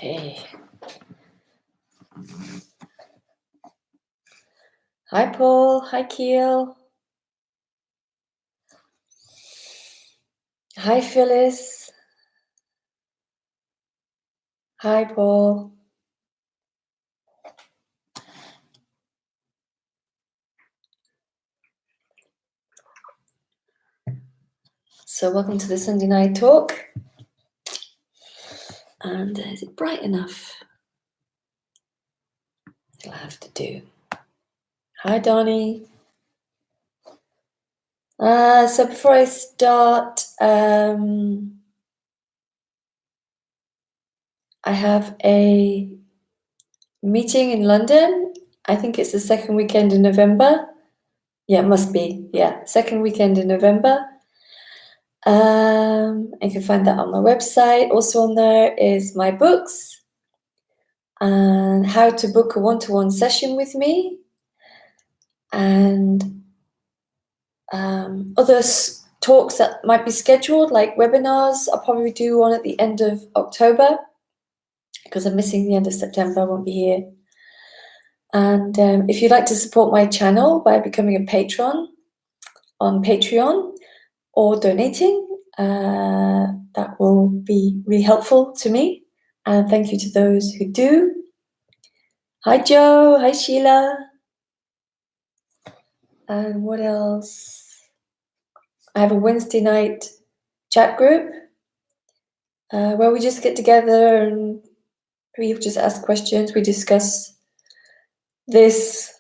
Okay. Hi, Paul. Hi, Keel. Hi, Phyllis. Hi, Paul. So welcome to the Sunday night talk. And is it bright enough? It'll have to do. Hi, Donnie. So before I start, I have a meeting in London. I think it's the second weekend in November. Yeah, it must be. Yeah, second weekend in November. You can find that on my website. Also on there is my books and how to book a one-to-one session with me, and other talks that might be scheduled, like webinars. I'll probably do one at the end of October because I'm missing the end of September. I won't be here. And if you'd like to support my channel by becoming a patron on Patreon or donating, that will be really helpful to me. And thank you to those who do. Hi, Joe. Hi, Sheila. And what else? I have a Wednesday night chat group where we just get together and we just ask questions. We discuss this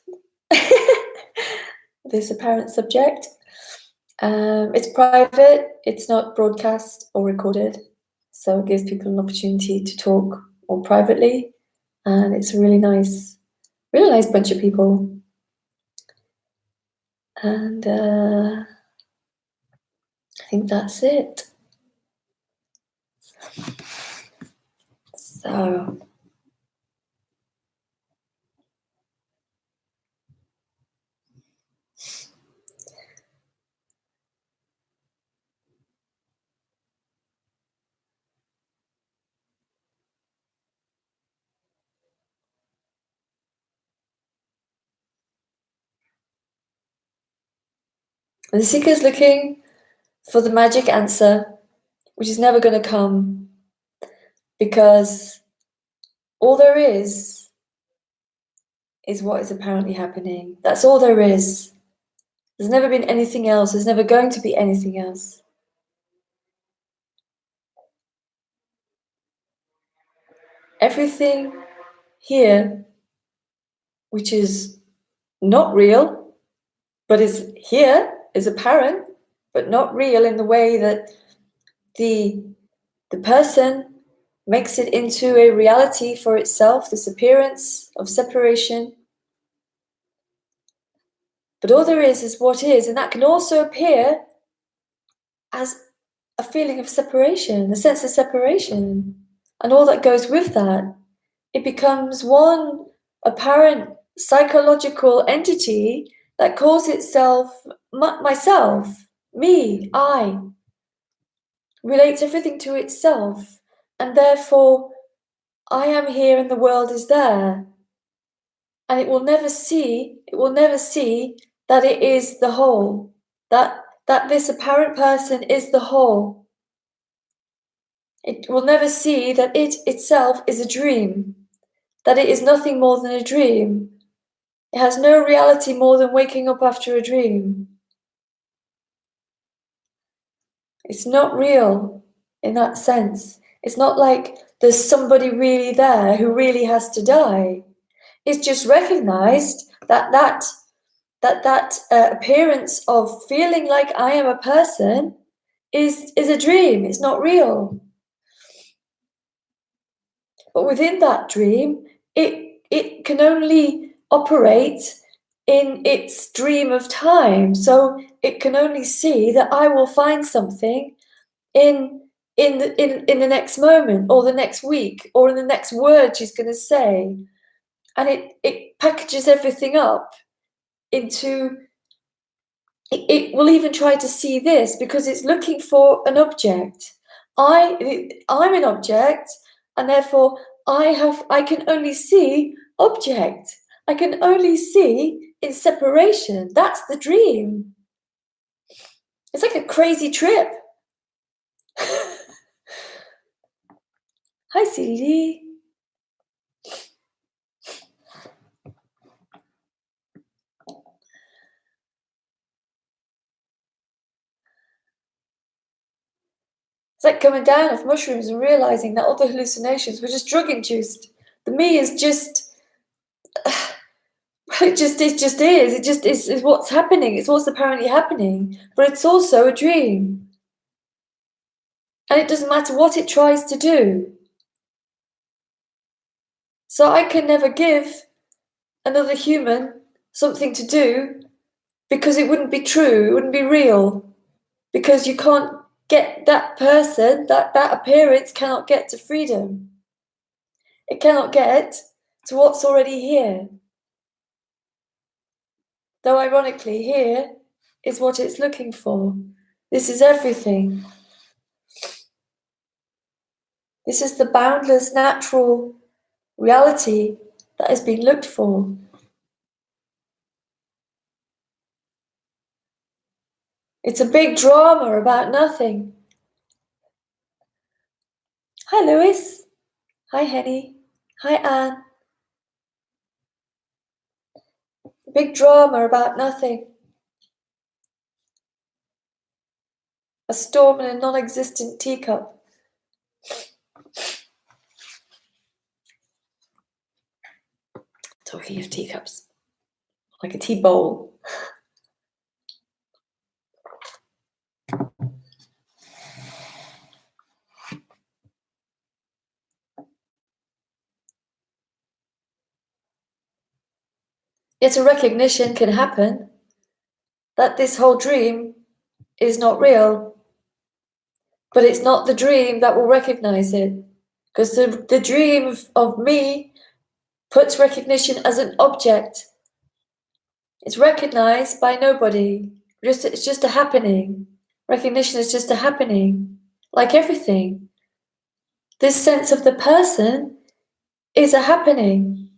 this apparent subject. It's private. It's not broadcast or recorded, so it gives people an opportunity to talk more privately. And it's a really nice bunch of people. And I think that's it. So the seeker's looking for the magic answer, which is never going to come, because all there is what is apparently happening. That's all there is. There's never been anything else. There's never going to be anything else. Everything here, which is not real, but is here, is apparent, but not real in the way that the person makes it into a reality for itself, this appearance of separation. But all there is what is, and that can also appear as a feeling of separation, a sense of separation, and all that goes with that. It becomes one apparent psychological entity that calls itself myself, me, I, relates everything to itself, and therefore I am here and the world is there. And it will never see that it is the whole, that this apparent person is the whole. It will never see that it itself is a dream, that it is nothing more than a dream. It has no reality more than waking up after a dream. It's not real in that sense. It's not like there's somebody really there who really has to die. It's just recognized that appearance of feeling like I am a person is a dream. It's not real. But within that dream, it can only operate in its dream of time. So it can only see that I will find something in the next moment, or the next week, or in the next word she's going to say. And it packages everything up into, it will even try to see this because it's looking for an object. I'm an object, and therefore I can only see object. I can only see in separation. That's the dream. It's like a crazy trip. Hi, CDD. It's like coming down off mushrooms and realizing that all the hallucinations were just drug-induced. The me is just... It just is. It just is what's happening. It's what's apparently happening. But it's also a dream. And it doesn't matter what it tries to do. So I can never give another human something to do because it wouldn't be true, it wouldn't be real. Because you can't get that person, that appearance cannot get to freedom. It cannot get to what's already here. Though ironically, here is what it's looking for. This is everything. This is the boundless natural reality that is being looked for. It's a big drama about nothing. Hi, Lewis. Hi, Henny. Hi, Anne. A big drama about nothing. A storm in a non-existent teacup. Talking of teacups, like a tea bowl. Yet a recognition can happen that this whole dream is not real, but it's not the dream that will recognize it, because the dream of me puts recognition as an object. It's recognized by nobody. It's just a happening. Recognition is just a happening, like everything. This sense of the person is a happening,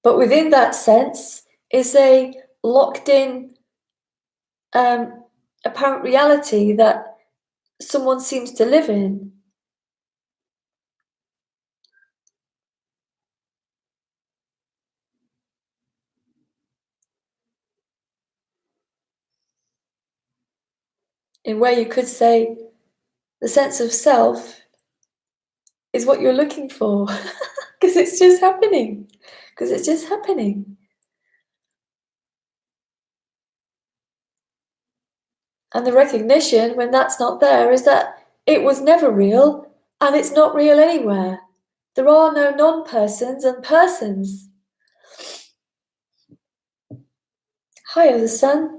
but within that sense is a locked-in apparent reality that someone seems to live in. In where you could say the sense of self is what you're looking for, because it's just happening, because it's just happening. And the recognition, when that's not there, is that it was never real, and it's not real anywhere. There are no non-persons and persons. Hi, oh the sun.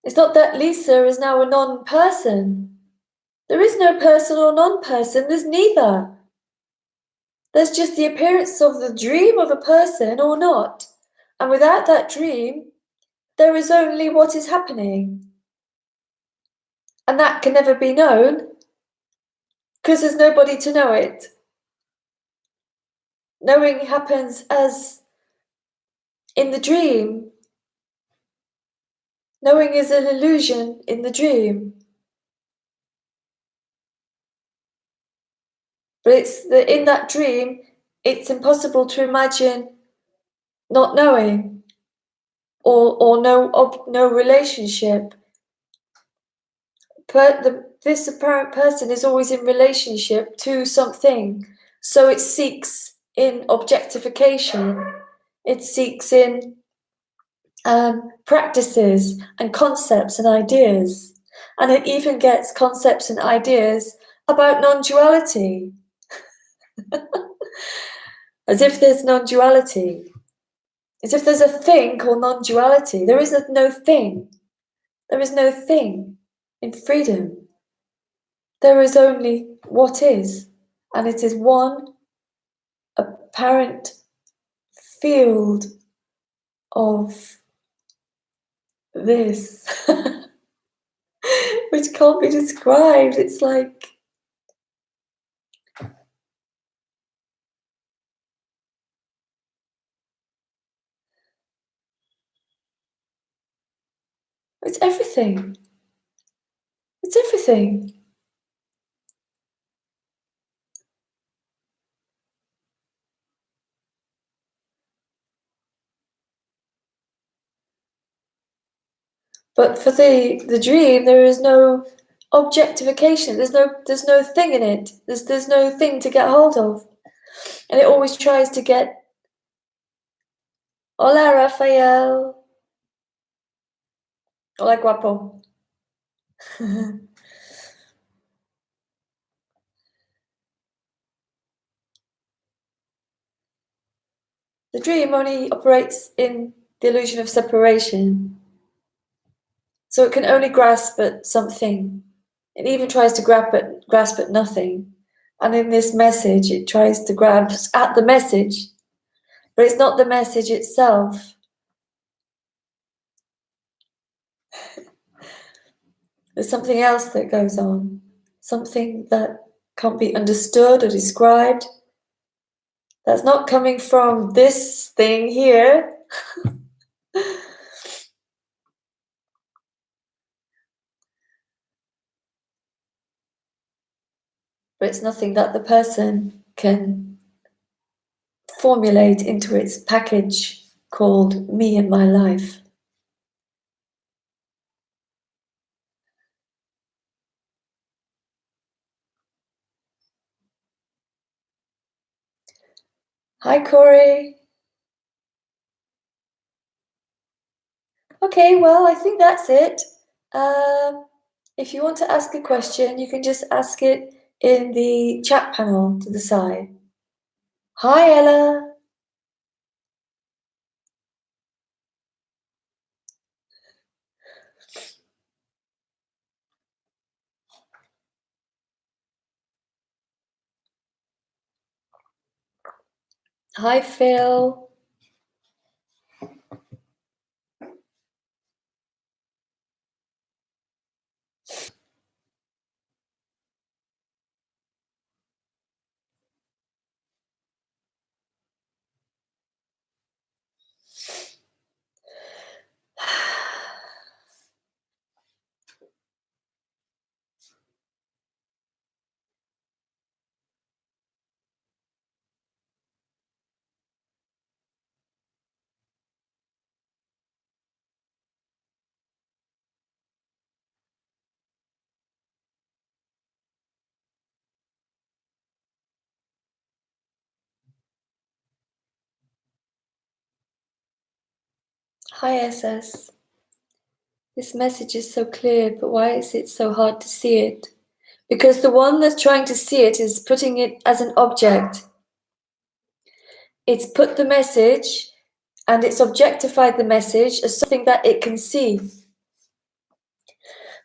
It's not that Lisa is now a non-person. There is no person or non-person, there's neither. There's just the appearance of the dream of a person or not. And without that dream, there is only what is happening. And that can never be known, because there's nobody to know it. Knowing happens as in the dream. Knowing is an illusion in the dream. But in that dream, it's impossible to imagine not knowing or no relationship. This apparent person is always in relationship to something, so it seeks in objectification. It seeks in practices and concepts and ideas, and it even gets concepts and ideas about non-duality. As if there's non-duality. As if there's a thing called non-duality. There is no thing. There is no thing in freedom. There is only what is, and it is one apparent field of this, which which can't be described. It's like it's everything. It's everything. But for the dream, there is no objectification. There's no thing in it. There's no thing to get hold of, and it always tries to get. Hola, Rafael. Hola, guapo. The dream only operates in the illusion of separation. So it can only grasp at something. It even tries to grasp at nothing. And in this message, it tries to grasp at the message. But it's not the message itself. There's something else that goes on. Something that can't be understood or described. That's not coming from this thing here. But it's nothing that the person can formulate into its package called me and my life. Hi, Corey. Okay, well, I think that's it. If you want to ask a question, you can just ask it in the chat panel to the side. Hi, Ella. Hi, Phil. Hi, SS. This message is so clear, but why is it so hard to see it? Because the one that's trying to see it is putting it as an object. It's put the message and it's objectified the message as something that it can see.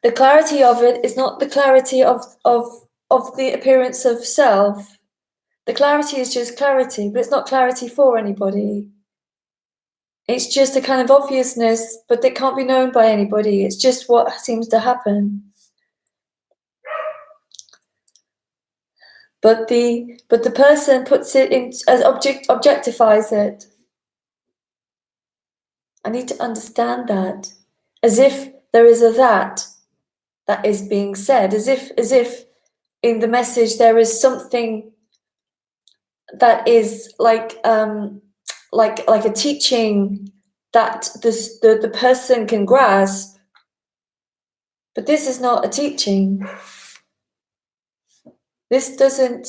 The clarity of it is not the clarity of the appearance of self. The clarity is just clarity, but it's not clarity for anybody. It's just a kind of obviousness, but that can't be known by anybody. It's just what seems to happen. But the person puts it in as objectifies it. I need to understand that, as if there is a that is being said, as if in the message there is something that is like a teaching that the person can grasp. But this is not a teaching. This doesn't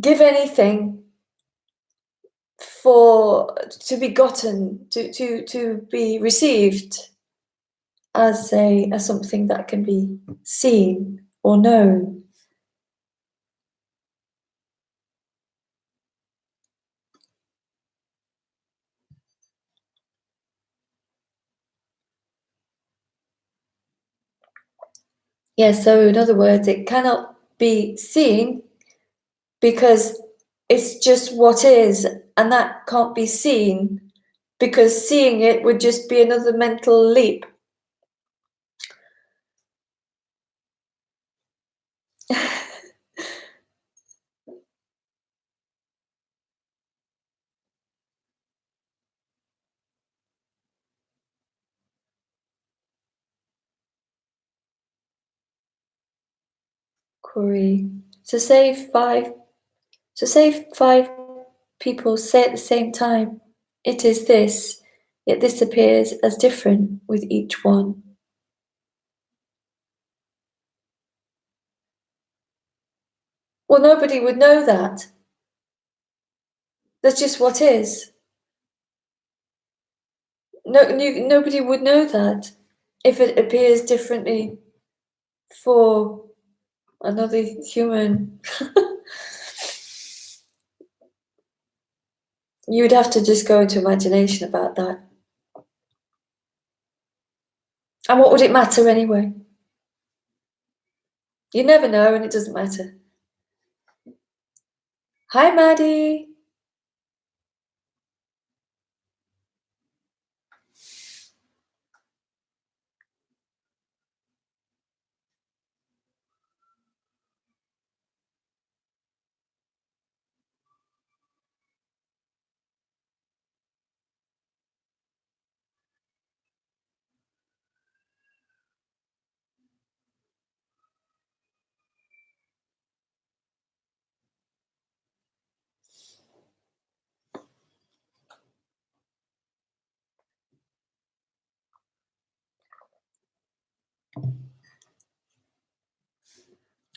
give anything to be gotten, to be received as something that can be seen or known. Yeah, so in other words, it cannot be seen because it's just what is, and that can't be seen because seeing it would just be another mental leap. inquiry. So say five people say at the same time, it is this, yet this appears as different with each one. Well, nobody would know that. That's just what is. Nobody would know that if it appears differently for another human. You'd have to just go into imagination about that. And what would it matter anyway? You never know, and it doesn't matter. Hi, Maddie.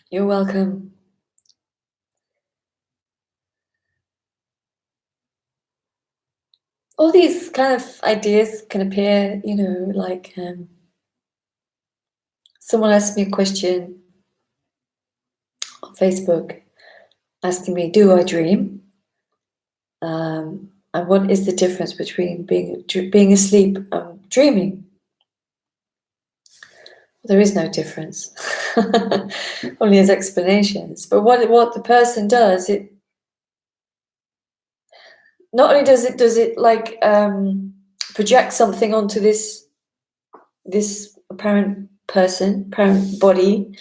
You're welcome. All these kind of ideas can appear, like someone asked me a question on Facebook asking me, do I dream? And what is the difference between being asleep and dreaming? There is no difference, only as explanations. But what the person does, it not only does it like project something onto this apparent body,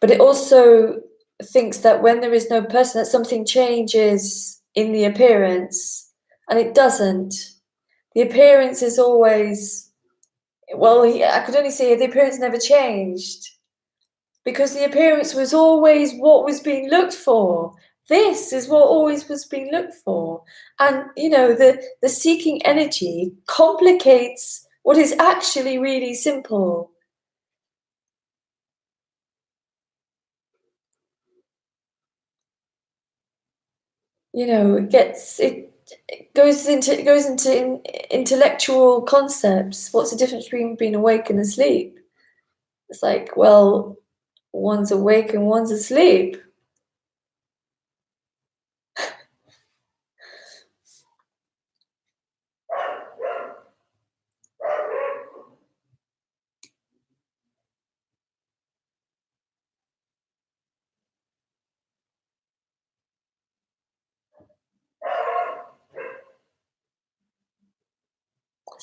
but it also thinks that when there is no person, that something changes in the appearance, and it doesn't. The appearance is always, I could only say the appearance never changed, because the appearance was always what was being looked for. This is what always was being looked for. And, the seeking energy complicates what is actually really simple. It goes into intellectual concepts. What's the difference between being awake and asleep? It's like, well, one's awake and one's asleep.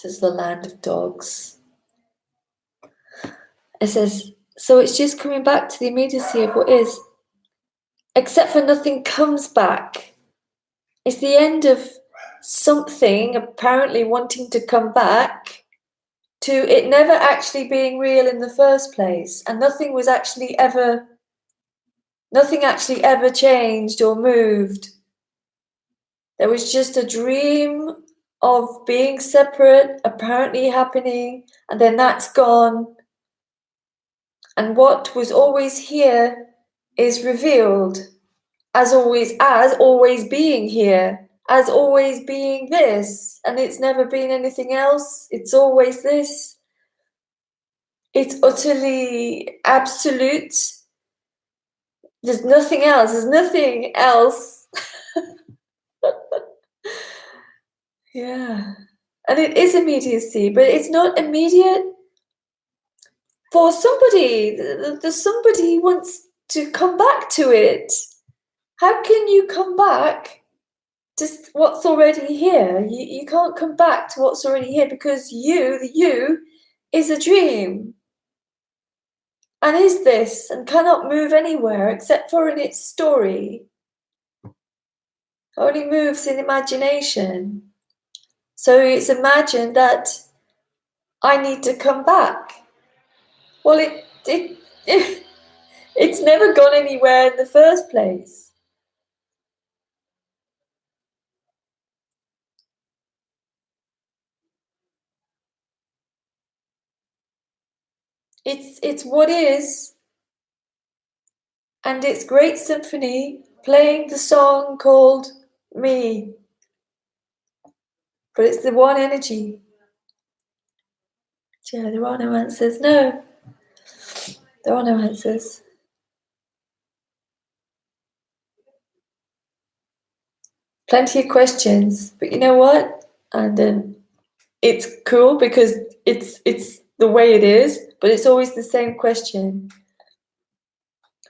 This is the land of dogs. It says, so it's just coming back to the immediacy of what is, except for nothing comes back. It's the end of something apparently wanting to come back to it never actually being real in the first place, and nothing actually ever changed or moved. There was just a dream of being separate apparently happening, and then that's gone. And what was always here is revealed as always being here, as always being this, and it's never been anything else. It's always this. It's utterly absolute. There's nothing else. There's nothing else. Yeah. And it is immediacy, but it's not immediate for somebody. The somebody wants to come back to it. How can you come back to what's already here? You can't come back to what's already here, because the you, is a dream. And is this, and cannot move anywhere except for in its story. Only moves in imagination. So it's imagined that I need to come back. Well, it It's never gone anywhere in the first place. It's what is, and it's great symphony playing the song called Me. But it's the one energy. Yeah, there are no answers. No, there are no answers. Plenty of questions, but you know what? And then it's cool because it's the way it is, but it's always the same question,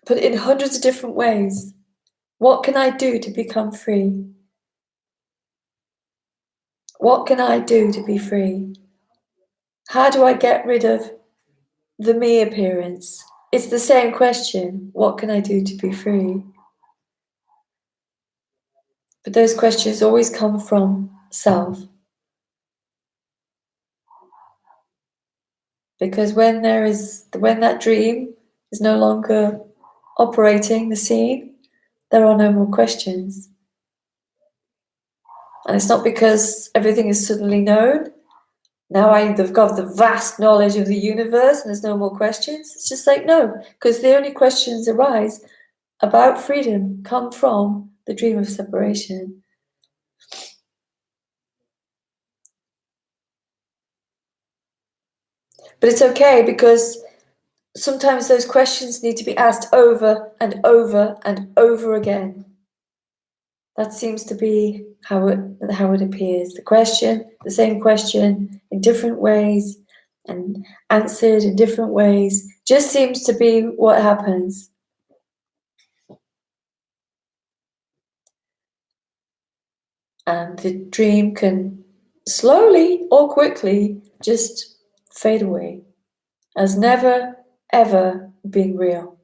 put in hundreds of different ways. What can I do to become free? What can I do to be free? How do I get rid of the me appearance? It's the same question. What can I do to be free? But those questions always come from self. Because when that dream is no longer operating the scene, there are no more questions. And it's not because everything is suddenly known. Now I've got the vast knowledge of the universe and there's no more questions. It's just like, no, because the only questions arise about freedom come from the dream of separation. But it's okay because sometimes those questions need to be asked over and over and over again. That seems to be how it appears. The same question in different ways and answered in different ways, just seems to be what happens. And the dream can slowly or quickly just fade away as never, ever being real.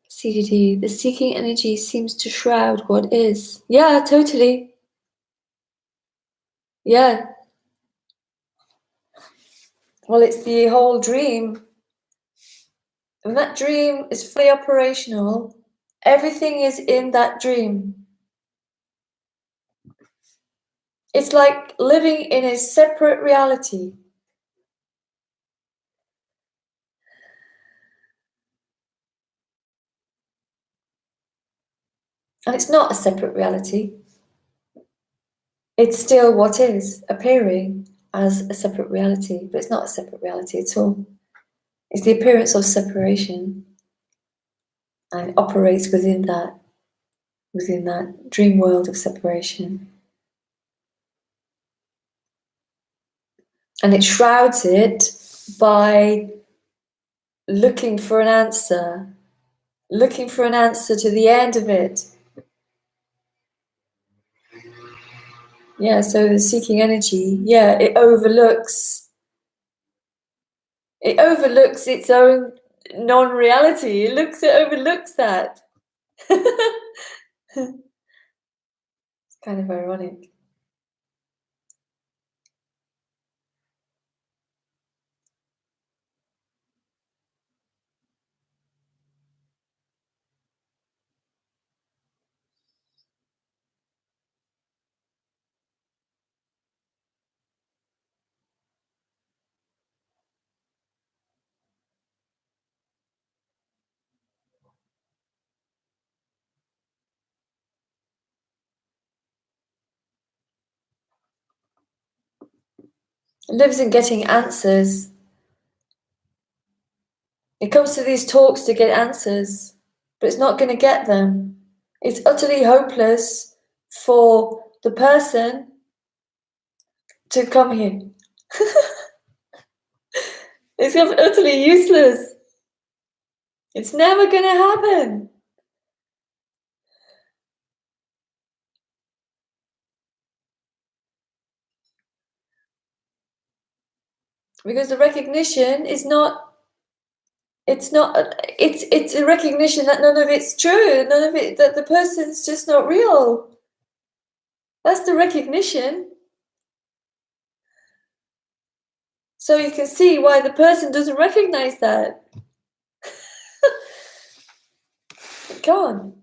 CDD, the seeking energy seems to shroud what is. Yeah, totally. Yeah. Well, it's the whole dream. When that dream is fully operational, everything is in that dream. It's like living in a separate reality. And it's not a separate reality. It's still what is, appearing as a separate reality, but it's not a separate reality at all. It's the appearance of separation, and it operates within that dream world of separation. And it shrouds it by looking for an answer to the end of it. Yeah, so the seeking energy, yeah, it overlooks its own non-reality. It overlooks that. It's kind of ironic. It lives in getting answers. It comes to these talks to get answers, but it's not going to get them. It's utterly hopeless for the person to come here. It's utterly useless. It's never going to happen. Because the recognition is not, it's a recognition that none of it's true, none of it, that the person's just not real. That's the recognition. So you can see why the person doesn't recognize that. It can't.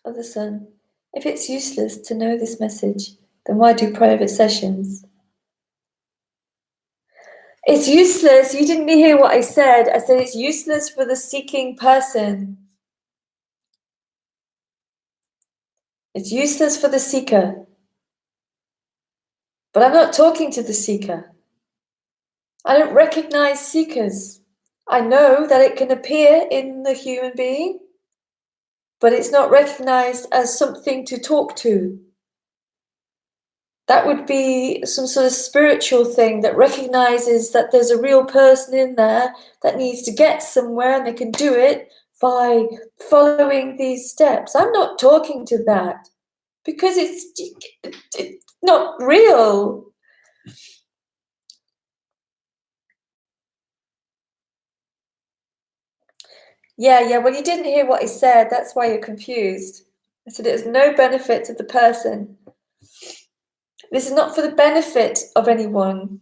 Other son, if it's useless to know this message, then why do private sessions? It's useless. You didn't hear what I said. I said it's useless for the seeking person. It's useless for the seeker. But I'm not talking to the seeker. I don't recognize seekers. I know that it can appear in the human being, but it's not recognized as something to talk to. That would be some sort of spiritual thing that recognizes that there's a real person in there that needs to get somewhere, and they can do it by following these steps. I'm not talking to that because it's not real. Yeah, well, you didn't hear what I said. That's why you're confused. I said there's no benefit to the person. This is not for the benefit of anyone.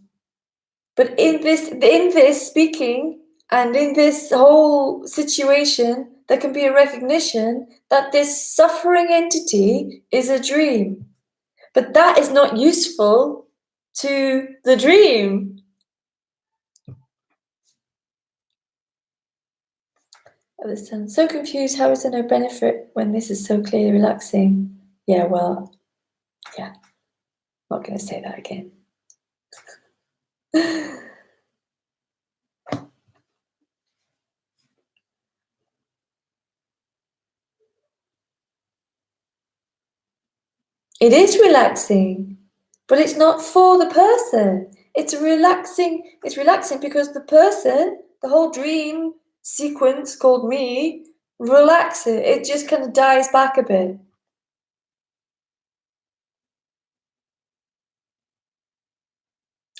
But in this speaking and in this whole situation, there can be a recognition that this suffering entity is a dream. But that is not useful to the dream. I'm so confused. How is there no benefit when this is so clearly relaxing? Yeah, well, yeah. I'm not going to say that again. It is relaxing, but it's not for the person. It's relaxing because the person, the whole dream sequence called me, relaxes. It just kind of dies back a bit.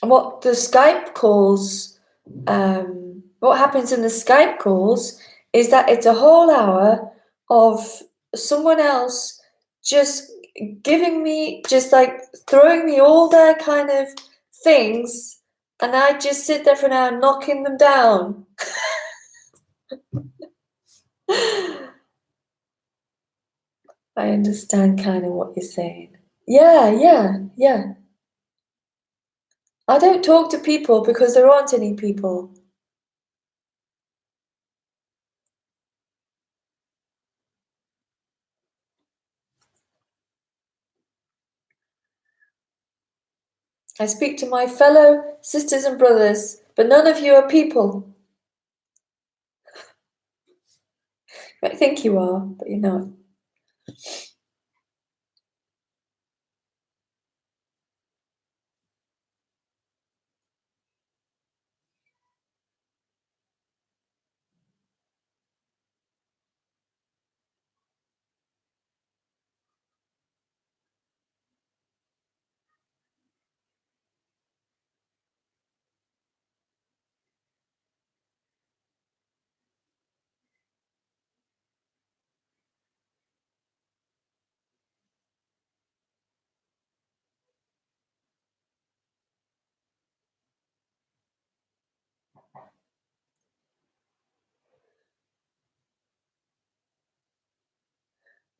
And what the Skype calls, what happens in the Skype calls is that it's a whole hour of someone else just giving me, just like throwing me all their kind of things, and I just sit there for an hour knocking them down. I understand kind of what you're saying. Yeah. I don't talk to people because there aren't any people. I speak to my fellow sisters and brothers, but none of you are people. You might think you are, but you're not.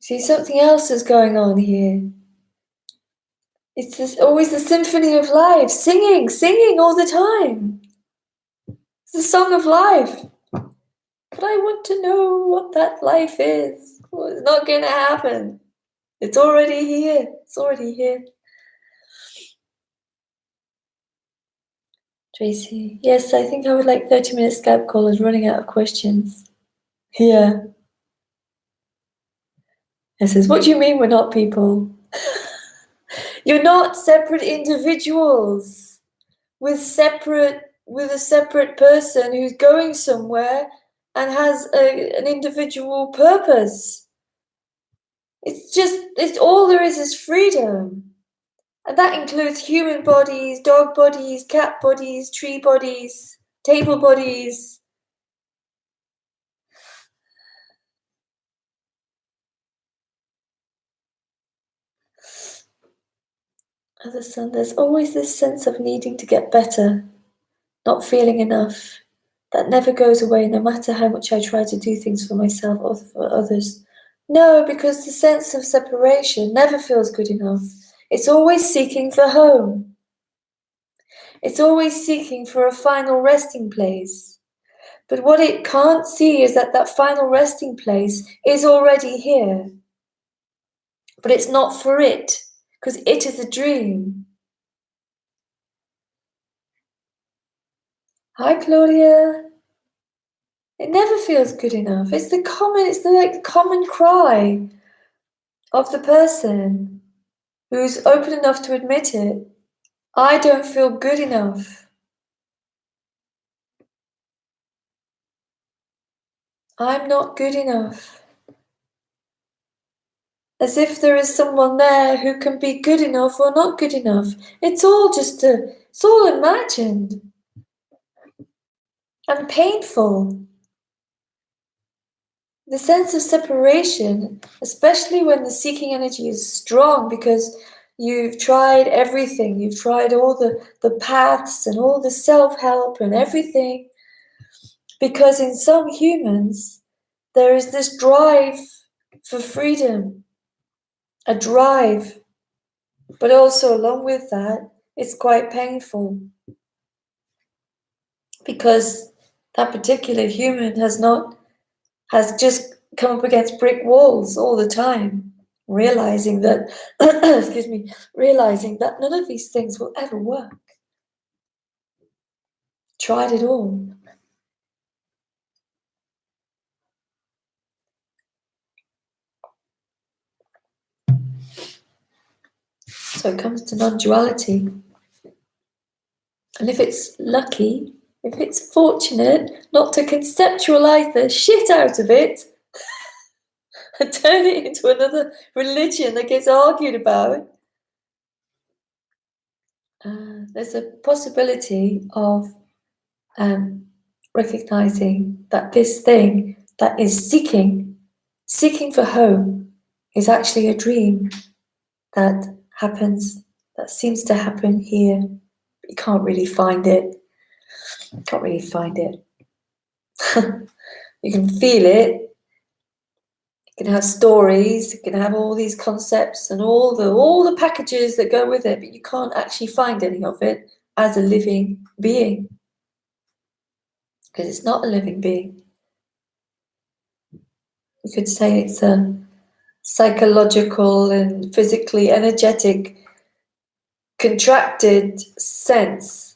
See, something else is going on here. It's always the symphony of life, singing all the time. It's the song of life. But I want to know what that life is. Well, it's not going to happen. It's already here. Tracy, yes, I think I would like 30-minute Skype call is running out of questions. Yeah. It says, what do you mean we're not people? You're not separate individuals with a separate person who's going somewhere and has an individual purpose. It's all there is freedom. And that includes human bodies, dog bodies, cat bodies, tree bodies, table bodies. Other son, there's always this sense of needing to get better, not feeling enough. That never goes away, no matter how much I try to do things for myself or for others. No, because the sense of separation never feels good enough. It's always seeking for home. It's always seeking for a final resting place. But what it can't see is that that final resting place is already here. But it's not for it, because it is a dream. Hi, Claudia. It never feels good enough. It's the common cry of the person who's open enough to admit it. I don't feel good enough. I'm not good enough. As if there is someone there who can be good enough or not good enough. It's all imagined and painful. The sense of separation, especially when the seeking energy is strong because you've tried everything, you've tried all the paths and all the self-help and everything, because in some humans, there is this drive for freedom, a drive, but also along with that, it's quite painful because that particular human has just come up against brick walls all the time, realizing that, realizing that none of these things will ever work. Tried it all. So it comes to non-duality. And if it's lucky, if it's fortunate not to conceptualize the shit out of it and turn it into another religion that gets argued about, there's a possibility of recognizing that this thing that is seeking for home is actually a dream that seems to happen here. You can't really find it. You can't really find it. You can feel it. You can have stories, you can have all these concepts and all the packages that go with it, but you can't actually find any of it as a living being. Because it's not a living being. You could say it's a psychological and physically energetic contracted sense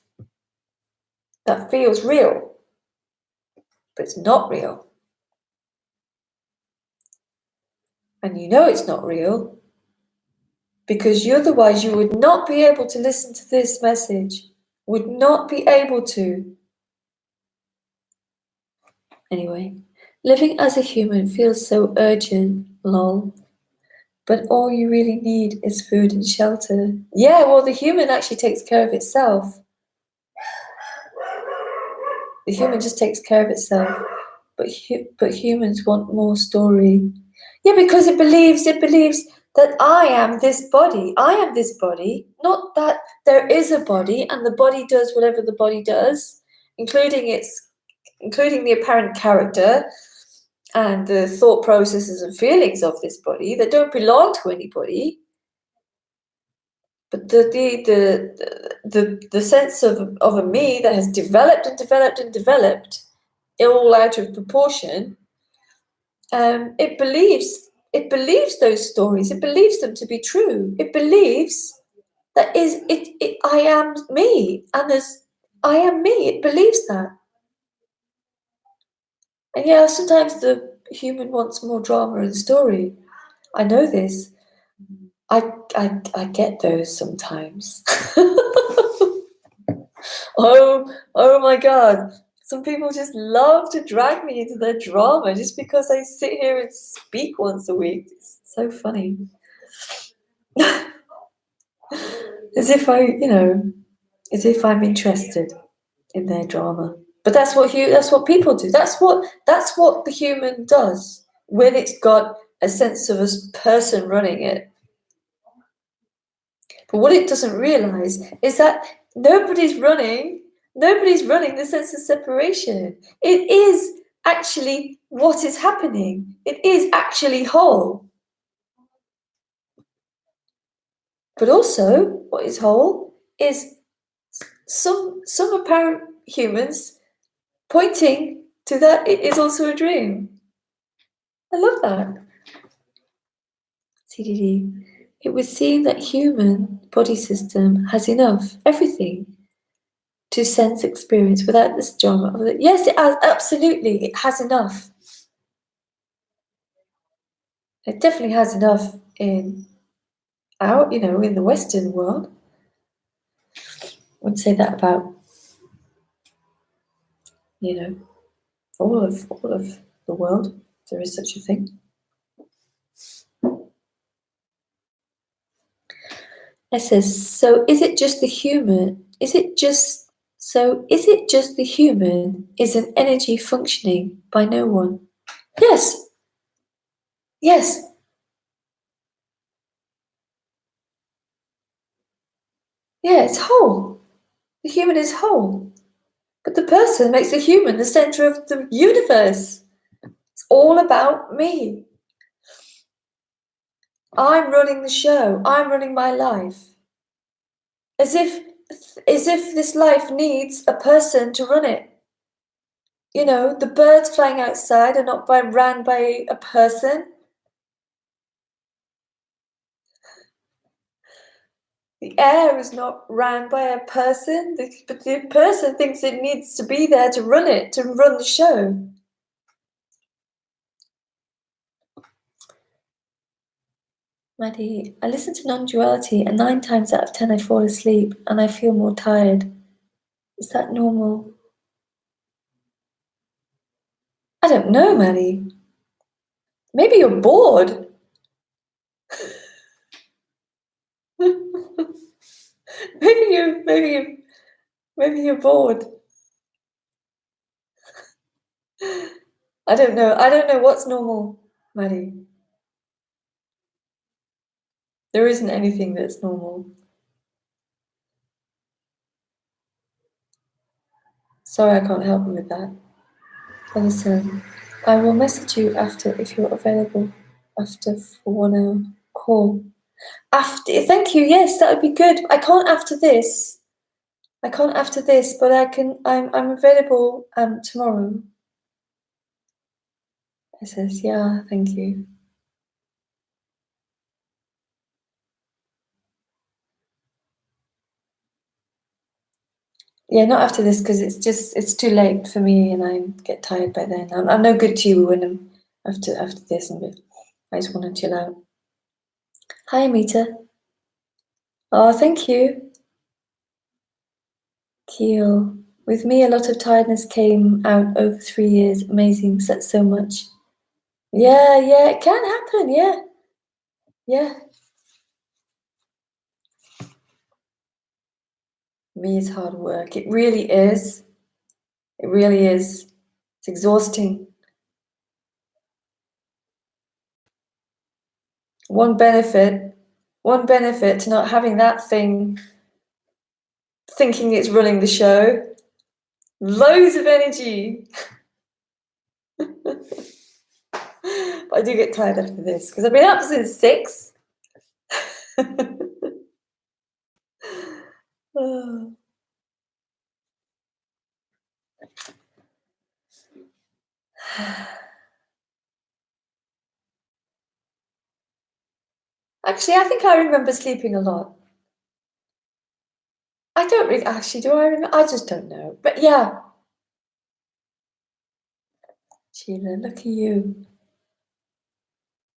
that feels real, but it's not real. And you know it's not real because otherwise you would not be able to listen to this message, would not be able to. Anyway, living as a human feels so urgent, lol. But all you really need is food and shelter. Yeah, well, the human actually takes care of itself. The human just takes care of itself. But humans want more story. Yeah, because it believes that I am this body. I am this body, not that there is a body and the body does whatever the body does, including the apparent character and the thought processes and feelings of this body that don't belong to anybody. But the sense of a me that has developed and developed and developed, all out of proportion, it believes those stories. It believes them to be true. It believes that I am me, and I am me. It believes that. And yeah, sometimes the human wants more drama in the story. I know this. I get those sometimes. Oh my God. Some people just love to drag me into their drama just because I sit here and speak once a week. It's so funny. As if as if I'm interested in their drama. But that's what people do. That's what the human does when it's got a sense of a person running it. But what it doesn't realize is that nobody's running the sense of separation. It is actually what is happening. It is actually whole. But also, what is whole is some apparent humans pointing to that it is also a dream. I love that. CDD. It would seem that human body system has enough, everything, to sense experience without this drama. Yes, it has, absolutely, it has enough. It definitely has enough in in the Western world. I wouldn't say that about, all of the world, if there is such a thing. It says, so is it just the human? Is it just the human is an energy functioning by no one? Yes. Yes. Yeah, it's whole. The human is whole. But the person makes the human the center of the universe. It's all about me. I'm running the show. I'm running my life. As if this life needs a person to run it. The birds flying outside are not ran by a person. The air is not ran by a person, but the person thinks it needs to be there to run it, to run the show. Maddie, I listen to non-duality and 9 times out of 10 I fall asleep and I feel more tired. Is that normal? I don't know, Maddie. Maybe you're bored. maybe you're bored. I don't know. I don't know what's normal, Maddie. There isn't anything that's normal. Sorry, I can't help you with that. Listen, I will message you after if you're available after for 1 hour call. After, thank you. Yes, that would be good. I can't after this. But I can. I'm available tomorrow. I says, yeah, thank you. Yeah, not after this because it's too late for me and I get tired by then. I'm no good to you when I'm after this and I just want to chill out. Hi, Amita. Oh, thank you. Keel. With me, a lot of tiredness came out over 3 years. Amazing. Slept so much. Yeah, it can happen. Yeah. Me is hard work. It really is. It really is. It's exhausting. One benefit to not having that thing thinking it's running the show. Loads of energy. But I do get tired after this because I've been up since 6. Oh. Actually, I think I remember sleeping a lot. I don't really actually. Do I remember? I just don't know. But yeah, Sheila, look at you.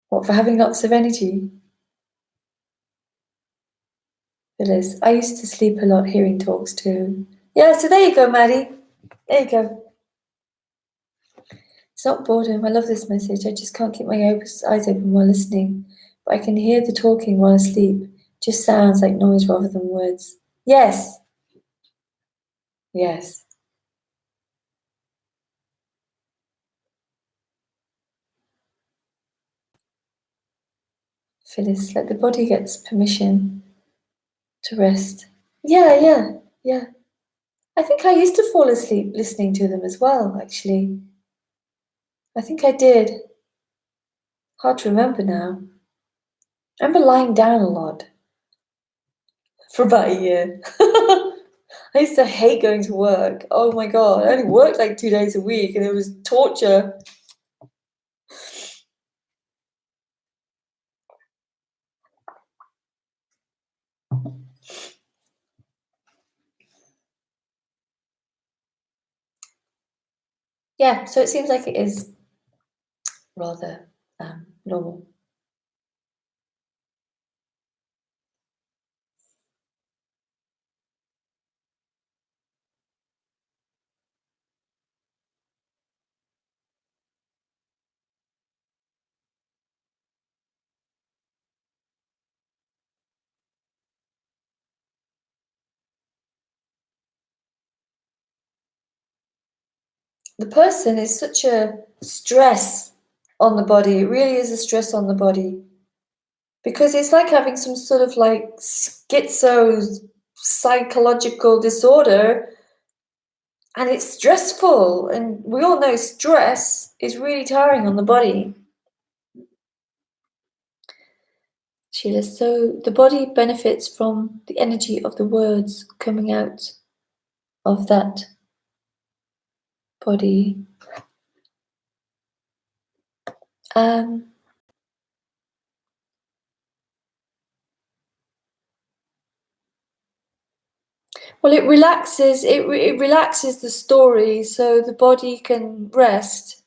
What, for having lots of energy? Phyllis, I used to sleep a lot hearing talks too. Yeah, so there you go, Maddie. There you go. It's not boredom. I love this message. I just can't keep my eyes open while listening. But I can hear the talking while asleep. Just sounds like noise rather than words. Yes. Yes. Phyllis, like the body gets permission to rest. Yeah. I think I used to fall asleep listening to them as well, actually. I think I did. Hard to remember now. I remember lying down a lot for about a year. I used to hate going to work. Oh my God. I only worked like 2 days a week and it was torture. Yeah, so it seems like it is rather normal. The person is such a stress on the body. It really is a stress on the body. Because it's like having some sort of like schizo psychological disorder, and it's stressful. And we all know stress is really tiring on the body. Sheila, so the body benefits from the energy of the words coming out of that body. Well, it relaxes. It relaxes the story, so the body can rest.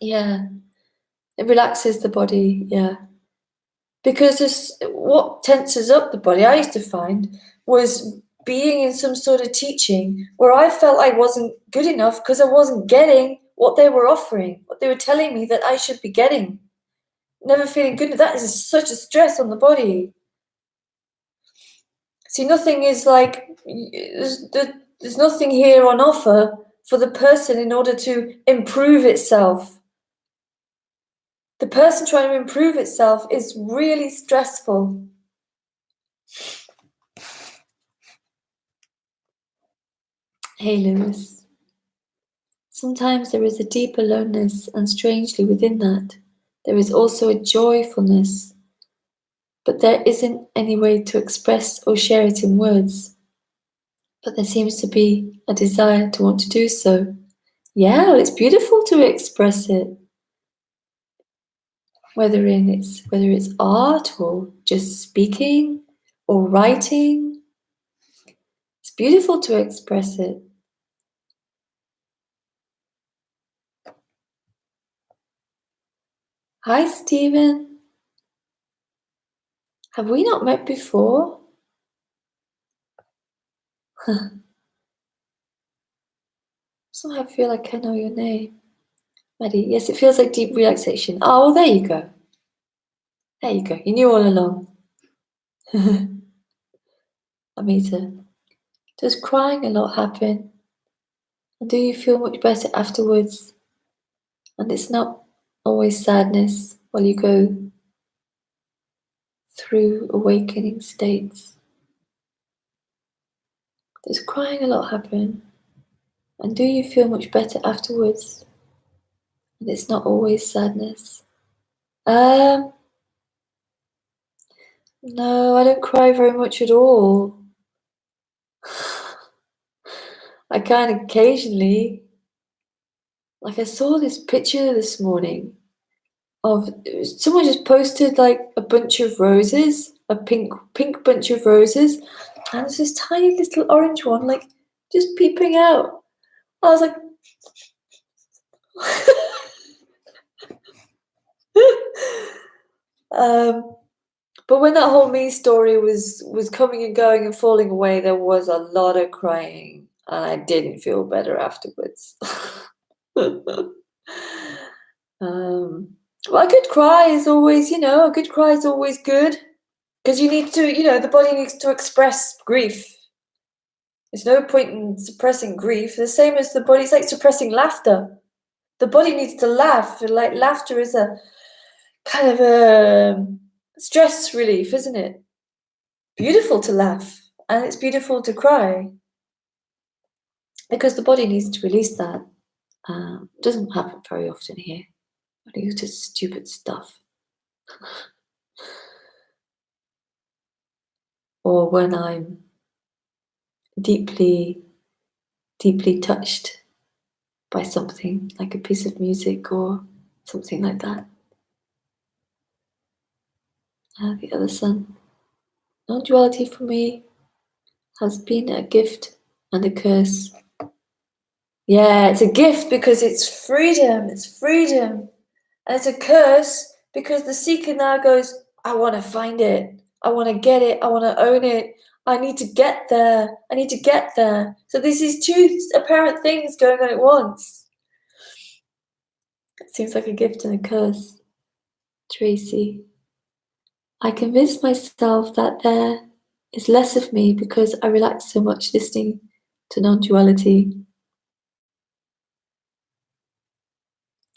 Yeah, it relaxes the body. Yeah, because what tenses up the body, I used to find, was being in some sort of teaching where I felt I wasn't good enough because I wasn't getting what they were offering, what they were telling me that I should be getting. Never feeling good. That is such a stress on the body. See, nothing is like, there's nothing here on offer for the person in order to improve itself. The person trying to improve itself is really stressful. Hey, Lewis. Sometimes there is a deep aloneness, and strangely within that, there is also a joyfulness, but there isn't any way to express or share it in words. But there seems to be a desire to want to do so. Yeah, well, it's beautiful to express it. Whether it's art or just speaking or writing, it's beautiful to express it. Hi, Stephen. Have we not met before? Somehow I feel like I know your name. Maddie, yes, it feels like deep relaxation. Oh, well, there you go. There you go. You knew all along. Amita, does crying a lot happen? And do you feel much better afterwards? And it's not always sadness while you go through awakening states. Does crying a lot happen? And do you feel much better afterwards? And it's not always sadness. No, I don't cry very much at all. I can occasionally. Like I saw this picture this morning of someone just posted like a bunch of roses a pink bunch of roses, and there's this tiny little orange one, like, just peeping out. I was like, but when that whole me story was coming and going and falling away, there was a lot of crying, and I didn't feel better afterwards. Well, a good cry is always, a good cry is always good, because you need to, the body needs to express grief. There's no point in suppressing grief. The same as the body, it's like suppressing laughter. The body needs to laugh. Like, laughter is a kind of a stress relief, isn't it? Beautiful to laugh, and it's beautiful to cry, because the body needs to release that. Doesn't happen very often here. I use just stupid stuff. Or when I'm deeply, deeply touched by something, like a piece of music or something like that. The other sun. Non-duality for me has been a gift and a curse. Yeah, it's a gift because it's freedom. It's freedom. And it's a curse because the seeker now goes, I want to find it. I want to get it. I want to own it. I need to get there. I need to get there. So there's these two apparent things going on at once. It seems like a gift and a curse. Tracy. I convinced myself that there is less of me because I relax so much listening to non-duality.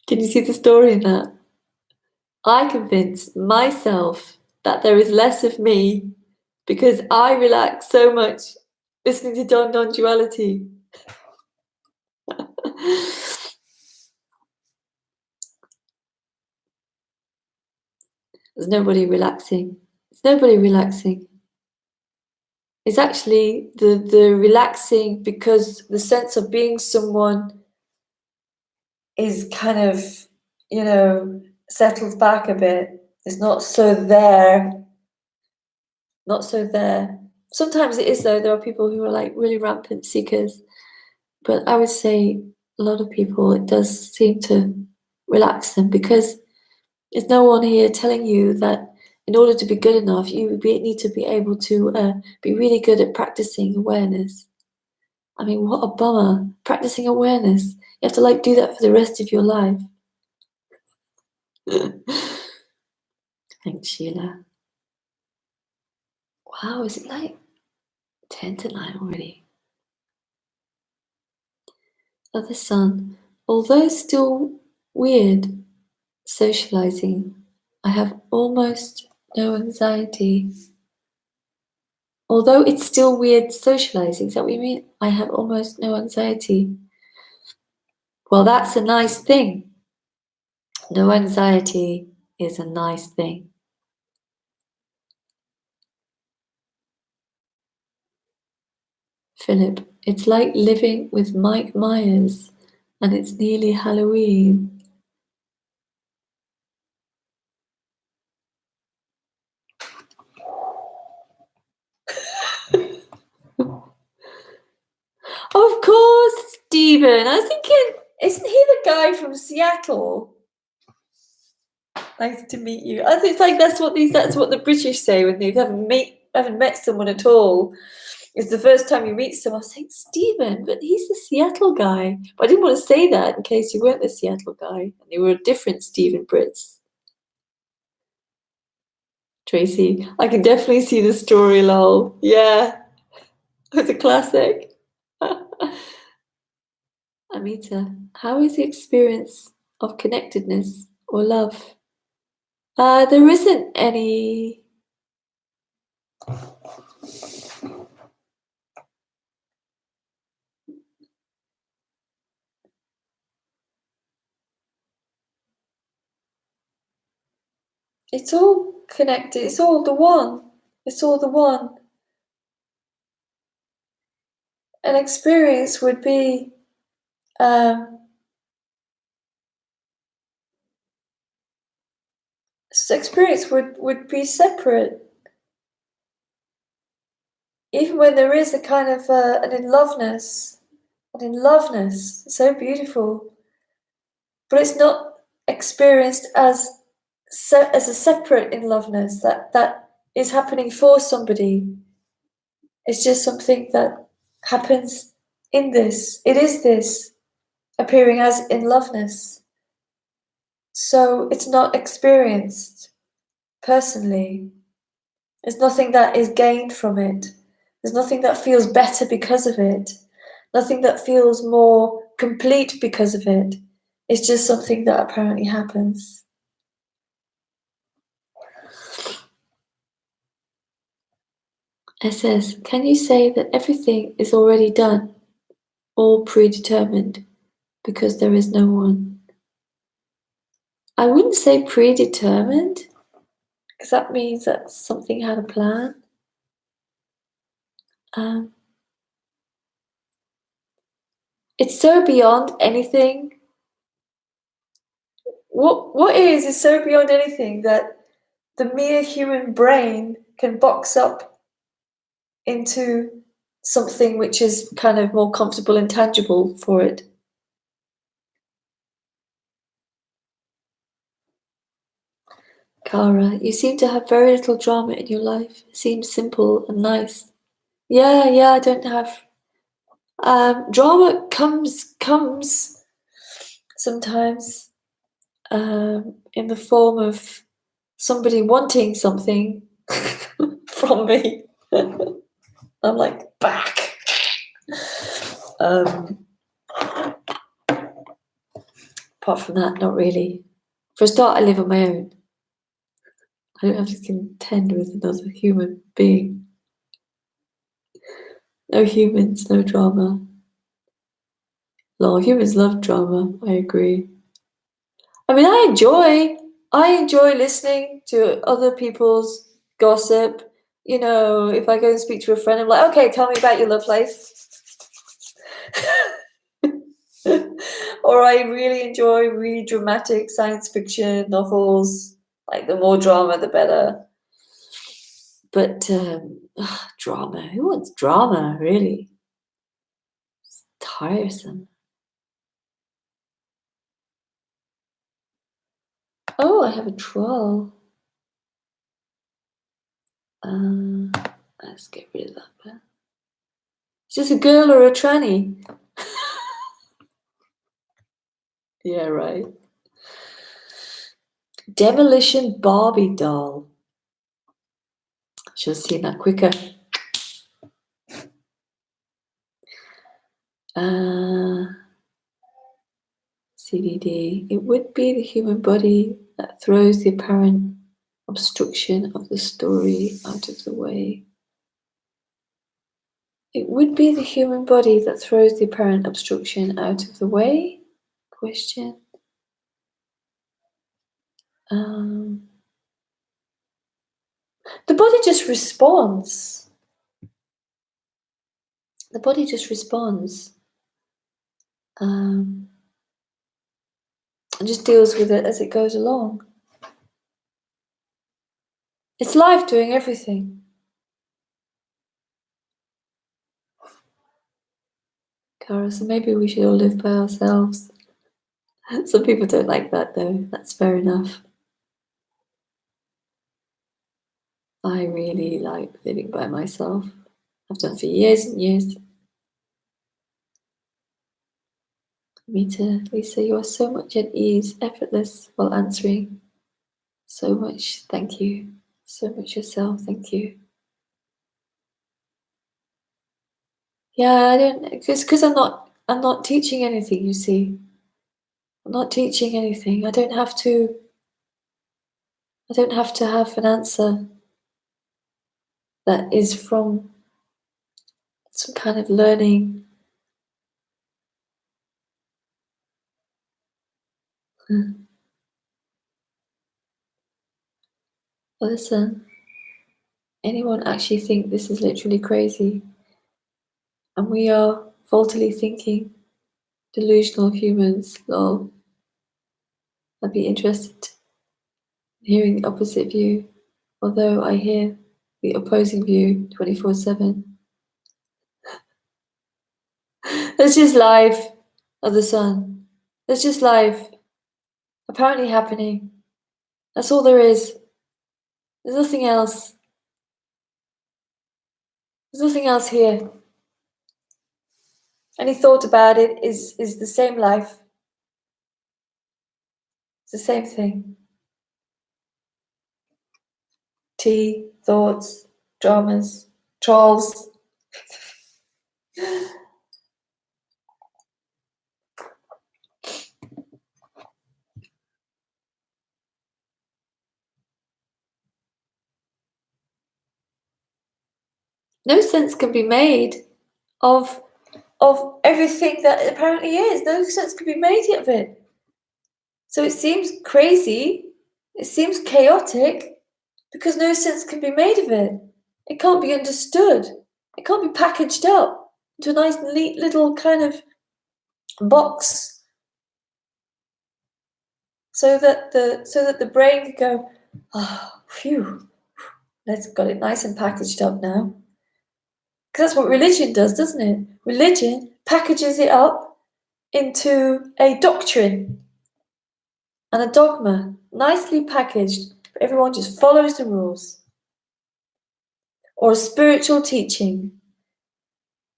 Can you see the story in that? I convinced myself that there is less of me because I relax so much listening to non-duality. There's nobody relaxing. There's nobody relaxing. It's actually the relaxing because the sense of being someone is kind of, settled back a bit. It's not so there. Not so there. Sometimes it is, though. There are people who are like really rampant seekers. But I would say a lot of people, it does seem to relax them, because there's no one here telling you that in order to be good enough, you need to be able to be really good at practicing awareness. I mean, what a bummer. Practicing awareness. You have to do that for the rest of your life. Thanks, Sheila. Wow, is it 10 to 9 already? Other sun. Although still weird socializing, I have almost no anxiety. Although it's still weird socializing, is that what you mean? I have almost no anxiety. Well, that's a nice thing. No anxiety is a nice thing. Philip, it's like living with Mike Myers, and it's nearly Halloween. Of course, Stephen. I was thinking, isn't he the guy from Seattle? Nice to meet you. I think that's what the British say when they haven't met someone at all. It's the first time you meet someone. I was saying, Stephen, but he's the Seattle guy. But I didn't want to say that in case you weren't the Seattle guy and you were a different Stephen Brits. Tracy, I can definitely see the story, lol. Yeah, it's a classic. Amita, how is the experience of connectedness or love? There isn't any. It's all connected. It's all the one. It's all the one. An experience would be experience would be separate. even when there is a kind of an in loveness, so beautiful, but it's not experienced as a separate in loveness that is happening for somebody. It's just something that happens in this. It is this appearing as in loveness. So it's not experienced personally. There's nothing that is gained from it. There's nothing that feels better because of it. Nothing that feels more complete because of it. It's just something that apparently happens. It says, can you say that everything is already done, all predetermined, because there is no one? I wouldn't say predetermined, because that means that something had a plan. It's so beyond anything. What is so beyond anything that the mere human brain can box up into something which is kind of more comfortable and tangible for it. Kara, you seem to have very little drama in your life. It seems simple and nice. Yeah, I don't have drama comes sometimes in the form of somebody wanting something from me. I'm like, back. Apart from that, not really. For a start, I live on my own. I don't have to contend with another human being. No humans, no drama. No, humans love drama, I agree. I mean, I enjoy listening to other people's gossip. You know, if I go and speak to a friend, I'm like, okay, tell me about your love life. Or I really enjoy really dramatic science fiction novels. Like, the more drama, the better. But drama, who wants drama, really? It's tiresome. Oh, I have a troll. Let's get rid of that bit. Is this a girl or a tranny? Yeah, right. Demolition Barbie doll. Should have seen that quicker. CDD. It would be the human body that throws the apparent obstruction of the story out of the way. It would be the human body that throws the apparent obstruction out of the way? Question. The body just responds. The body just responds. And just deals with it as it goes along. It's life doing everything. Cara, so maybe we should all live by ourselves. Some people don't like that though. That's fair enough. I really like living by myself. I've done for years and years. Mita, Lisa, you are so much at ease, effortless while answering. So much, thank you. So much yourself, thank you. Yeah, I don't, because I'm not teaching anything, you see. I'm not teaching anything. I don't have to have an answer that is from some kind of learning. Well, listen, anyone actually think this is literally crazy? And we are faultily thinking, delusional humans, lol. I'd be interested in hearing the opposite view, although I hear the opposing view 24/7. There's just life of the sun. There's just life apparently happening. That's all there is. There's nothing else. There's nothing else here. Any thought about it is the same life. It's the same thing. Tea, thoughts, dramas, trolls. No sense can be made of everything that apparently is. No sense can be made of it. So it seems crazy, it seems chaotic, because no sense can be made of it. It can't be understood. It can't be packaged up into a nice, neat little kind of box, so that the brain can go, oh, phew, let's got it nice and packaged up now. Because that's what religion does, doesn't it? Religion packages it up into a doctrine and a dogma, nicely packaged, but everyone just follows the rules. Or a spiritual teaching,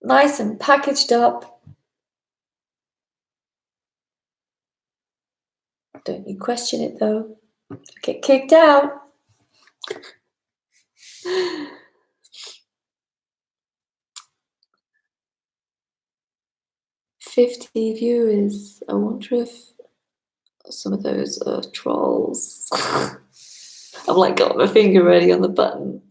nice and packaged up. Don't you question it though. Get kicked out. 50 viewers. I wonder if some of those are trolls. I'm like got my finger ready on the button.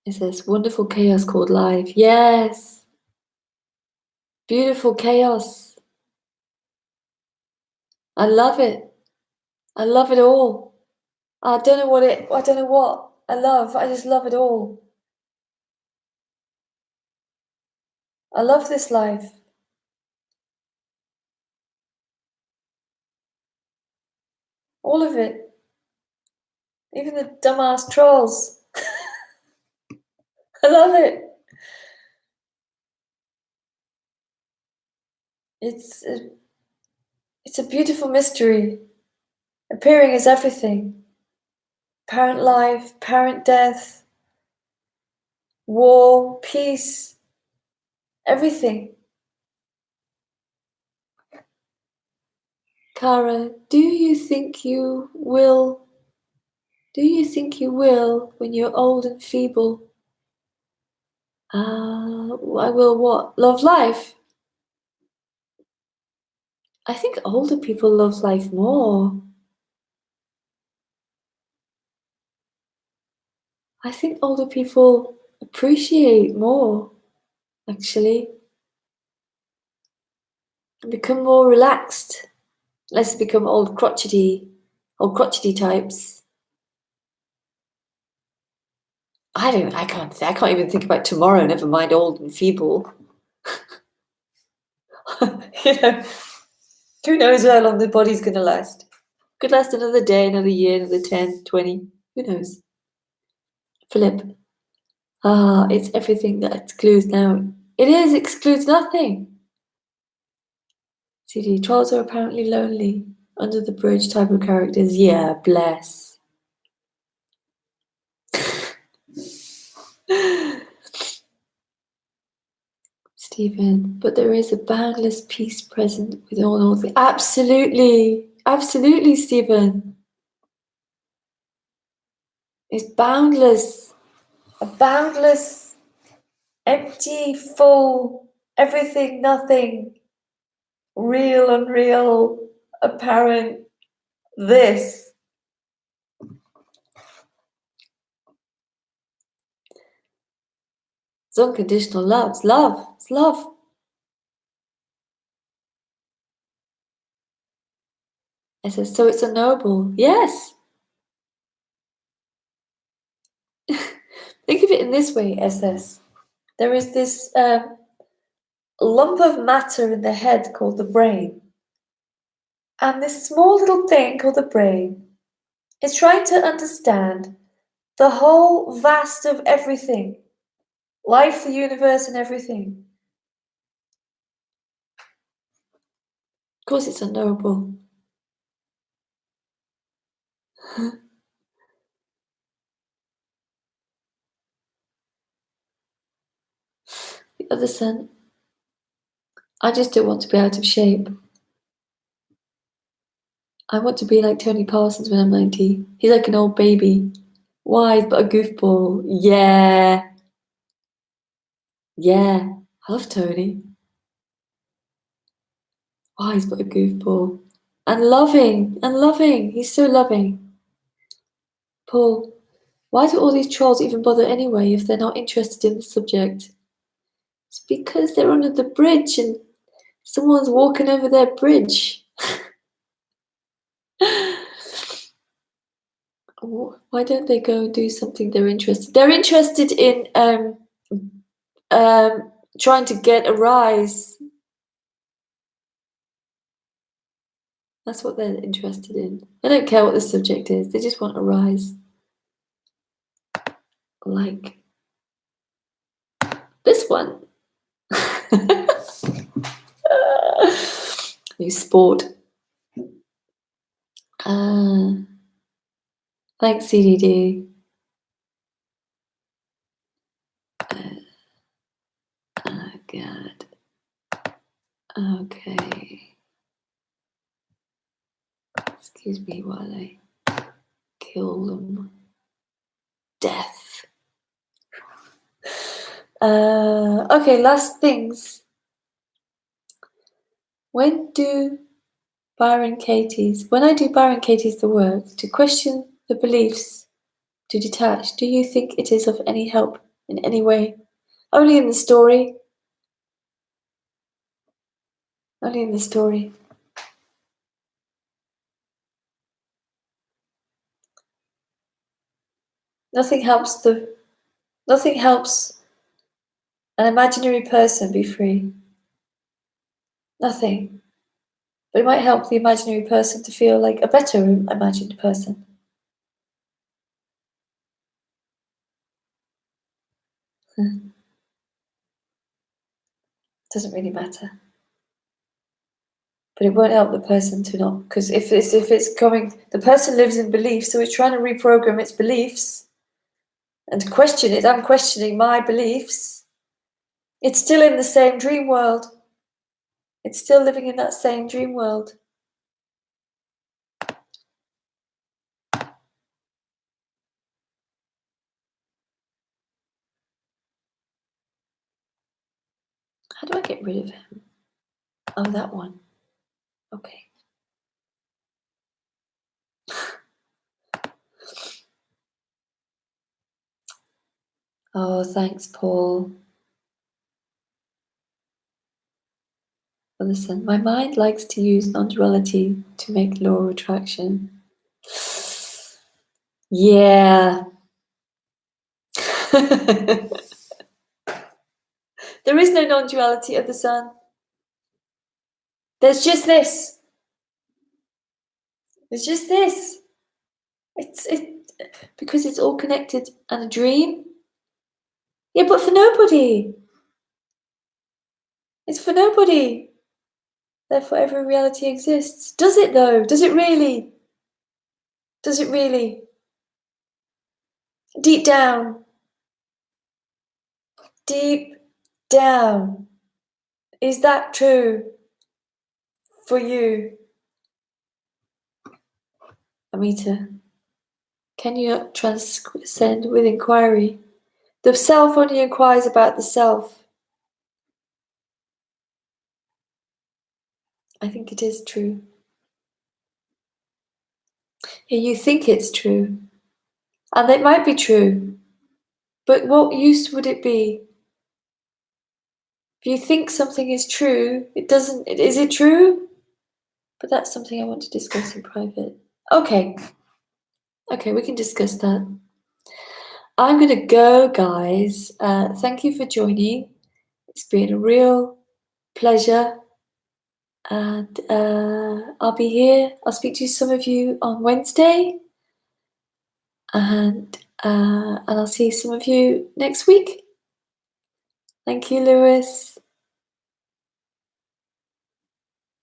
It says wonderful chaos called life. Yes. Beautiful chaos. I love it. I love it all. I don't know what I love. I just love it all. I love this life. All of it. Even the dumbass trolls. I love it. It's a beautiful mystery. Appearing as everything. Apparent life, apparent death, war, peace, everything. Kara, do you think you will when you're old and feeble? I will what? Love life? I think older people love life more. I think older people appreciate more, actually. And become more relaxed. Less become old crotchety types. I can't even think about tomorrow, never mind old and feeble. You know, who knows how long the body's gonna last? Could last another day, another year, another 10, 20. Who knows? Philip. It's everything that excludes now. It excludes nothing. CD, trolls are apparently lonely. Under the bridge type of characters. Yeah, bless. Stephen, but there is a boundless peace present with all things. Absolutely. Absolutely, Stephen. It's boundless. A boundless, empty, full, everything, nothing, real, unreal, apparent, this. It's unconditional love. It's love. It's love. I said, so it's a noble. Yes. Think of it in this way, SS. There is this lump of matter in the head called the brain. And this small little thing called the brain is trying to understand The whole vast of everything. Life, the universe, and everything. Of course it's unknowable. The other son, I just don't want to be out of shape. I want to be like Tony Parsons when I'm 90. He's like an old baby. Wise but a goofball. Yeah. Yeah. I love Tony. Wise but a goofball. And loving. He's so loving. Paul, why do all these trolls even bother anyway if they're not interested in the subject? It's because they're under the bridge and someone's walking over their bridge. Why don't they go and do something they're interested? They're interested in trying to get a rise. That's what they're interested in. They don't care what the subject is. They just want a rise. Like this one. New sport. Thanks, CDD. Oh, God. Okay. Excuse me while I kill them. Death. Okay, last things. When I do Byron Katie's the work, to question the beliefs, to detach, do you think it is of any help in any way? Only in the story. Only in the story. Nothing helps an imaginary person be free. Nothing. But it might help the imaginary person to feel like a better imagined person. Doesn't really matter. But it won't help the person to not, because if it's coming, the person lives in belief, so it's trying to reprogram its beliefs and question it. I'm questioning my beliefs. It's still in the same dream world. It's still living in that same dream world. How do I get rid of him? Oh, that one. Okay. Oh, thanks, Paul. Well, listen, my mind likes to use non-duality to make law of attraction. Yeah. There is no non-duality of the sun. There's just this. There's just this. It's because it's all connected and a dream. Yeah, but for nobody. It's for nobody. Therefore, every reality exists. Does it though? Does it really? Does it really? Deep down. Deep down. Is that true for you? Amita, can you not transcend with inquiry? The self only inquires about the self. I think it is true. Yeah, you think it's true. And it might be true. But what use would it be? If you think something is true, is it true? But that's something I want to discuss in private. Okay, we can discuss that. I'm going to go, guys. Thank you for joining. It's been a real pleasure. And I'll be here. I'll speak to some of you on Wednesday. And And I'll see some of you next week. Thank you, Lewis.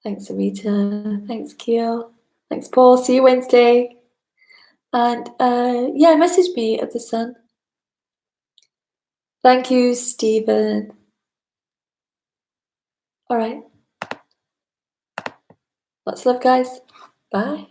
Thanks, Amita. Thanks, Keel. Thanks, Paul. See you Wednesday. And yeah, message me at the sun. Thank you, Stephen. All right. Lots of love, guys. Bye.